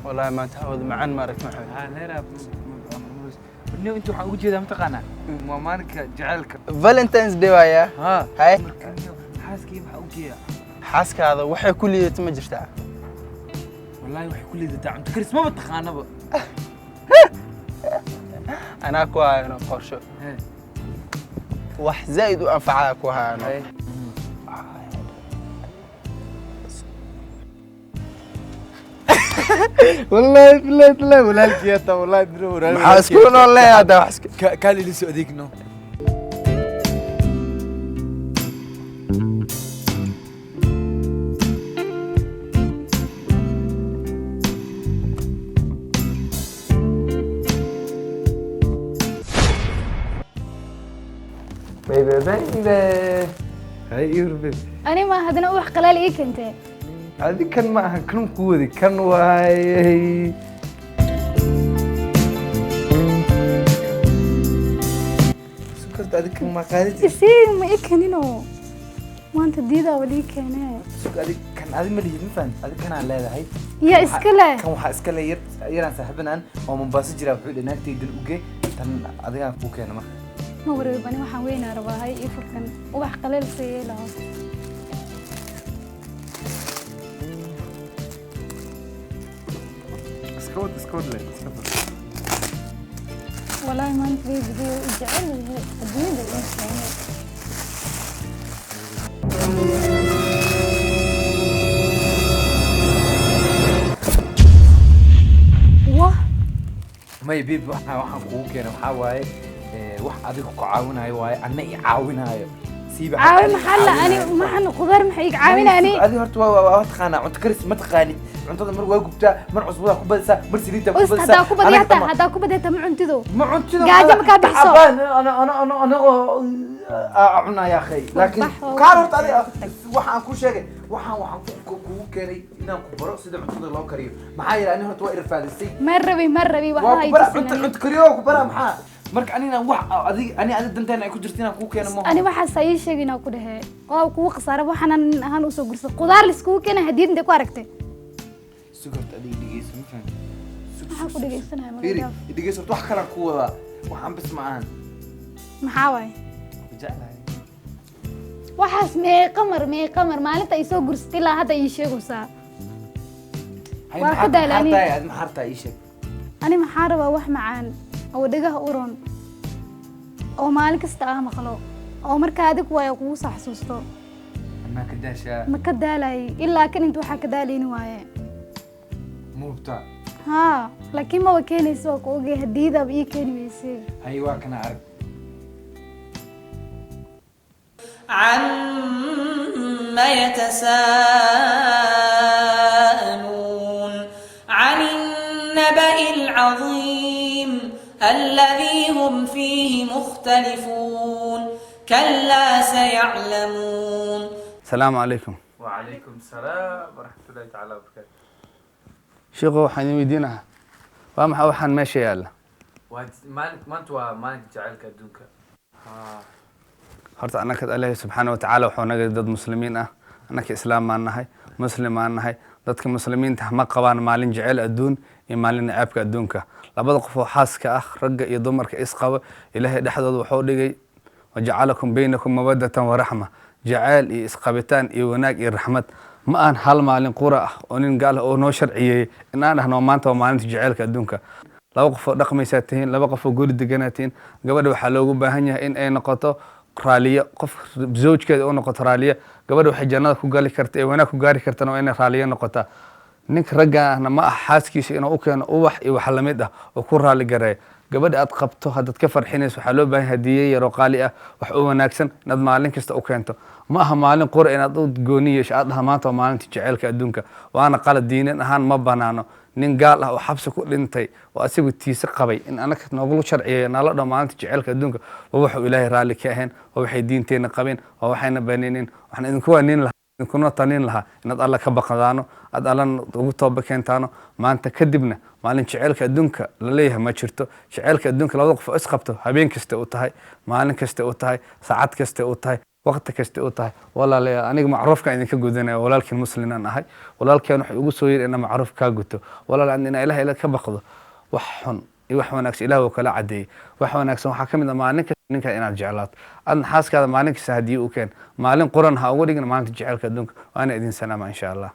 والله ما تعود معن ما رك محمد هلا إنه أنتوا حوجي ذا متقنا ومانك جعلك فالنتينز دي ويا ها هاي حاس كيف حوجي حاسك هذا وحي كلية ما جرتها والله وحي كل ذا تعب أنت كريس ما بتخانه بقى أنا كوا أنا قرشو وح زايد وأنفعك وهانا والله بالله ولا الجيتا والله درور حاسكون والله هذا حاسك كان لي سؤالك نو بيبي هاي يوربي أنا ما هذا نوع قلال إيه كنت هذه كان معها كلهم كودي كان واي سكرت هذه كان ما قالت يصير ما إيه كنينو ما أنت ديدا ولي كنا سك هذه ما ليه مفهوم هذه كان على هذا هاي يا إسكلا كان وح إسكلا يران صاحبنا ومن باص جرا بحول هناك تيدل أوكي تن هذه أبوك أنا ما وري بني وحوين أربعة هاي يفكن وح قلال سيلا اسكود لي والله ما أنت بدي جعل الدنيا الإنسان واه ما يبي وح أبوك أنا وحواي وح أديك كعاونة واي أنا يعاونة هاي سيب عاون محل أنا ما حن خضار محيك عاون أنا هذه هرت واتخانة أنت كريس ما تخاني أنت مر واجبتها مر عصبة كوبلسة مر سريرة أست كوبلسة هذا كوبا ديتا هذا كوبا ديتا ما عنتدو ما عنتدو قاعدة مكابح صوت أنا أعنا يا أخي لكن كارت هذه وحنا كل شيء وحنا كوري إنهم كبروا سيد عنتدو الله كريم معايا أنا هرت واقف هذا السي مرة بي وهاي أنت كريو كبرة محا marka anina wax ani danteena ay ku jirtiin ku keenay ma ani waxa say sheegina ku dhahay oo ku qasara waxaan ahaan u soo gursa qudaar la isku keenay hadiyad inta ku aragtay sugarta adig dhigeyso ma fahmi waxa ku dhigeysanahay ma dhigeyso wax kala ku wada waxaan bis ma aan maxaa waay jeclahay waxaas mee qamar maalinta ay soo gursatay ilaa hadda ii sheegaysaa waa ka daalani ma harta ii sheeg ani maxaa rabaa wax macaan oo dhagaha uron oo maalin kasta ah maqlo oo marka adig way kugu saxsuusto ma ka daasha ma ka daalay ilaa kan inta waxa ka daalayni waaye muubta ha laakiin ma wakeenayso oo oge hadiida ii keenaysi hay waa kana arag عما يتساءلون عن النبأ العظيم الذي هم فيه مختلفون كلا سيعلمون. السلام عليكم. وعليكم السلام ورحمة الله تعالى وبركاته. شيخو حني ويدينها وما وحن ماشي يلا مالك ما أنت مالك جعلك أدونك horta anaka Ilaahay subhanahu wa ta'ala wuxuu naga dad muslimiin ah anaka islaam ma nahay muslim ma nahay dadka muslimiinta ma qabaan maalin jecel adduun iyo maalin aabka adduunka labada qof oo xaaska ah ragga iyo dumarka is qaba Ilaahay dhaxdooda wuxuu dhigay waja'alakum baynakum mawaddatan wa rahma jacayl iyo isqabitaan iyo wanaag iyo raxmad ma aan hal maalin qura ah oo nin gaal oo noo sharciyay in aan ahno maanta waa maalinta jacaylka adduunka laba qof oo dhaqmaysa tihiin laba qof oo guri deganaatiin gabadha waxa loogu baahan yahay in ay noqoto raaliye qof zawjkeeda oo noqoto raaliye gabadha waxay jannada ku gali kartaa ee wanaag ku gaari kartaa oo inay raaliye noqotaa ninka ragana ma ah xaaskiisa inuu u keeno ubax iyo wax la mid ah oo ku raali gareey gabadha aad qabto hadad ka farxinayso waxa loo baahan hadiye yar oo qaali ah wax u wanaagsan inaad maalin kasta u keento ma aha maalin qor inaad u gooniyeesh aad dhaha maanta maalinta jaceylka adduunka waana qalad diinan ahaan ma banaano nin gaal ah oo xabsi ku dhintay oo asigu tiisa qabay in anaka nooglu sharciyeeyo nala dhamaanta jaceylka adduunka wuxuu Ilaahay raali ka ahayn oo waxay diinteena qabeen oo waxayna beeneen waxaan idinku waanin lahaa kuna tanin lahaa inaad alla ka baqdaano aad alla ugu tooba keentaano maanta kadibna maalin jaceylka adduunka la leeyahay ma jirto jaceylka adduunka labada qof is qabto habeen kasta u tahay maalin kasta u tahay saacad kasta u tahay waqti kasta u tahay walaalayaal aniga macruufka idinka gudanaya walaalkiin muslimaan ahay walaalkeen wuxuu ugu soo yiri inaan macruuf kaa guto walaal inaa ilaah ila ka baqdo wax xun iyo wax wanaagsan ilaah uu kala cadeeyay wax wanaagsan waxaa ka mid ah maalinka ninka inaad jeclaato adna xaaskaada maalinkiisa haddii uu keen maalin quran ha ugu dhigin maalinta jecelka adduunka waana idin salaama insha allah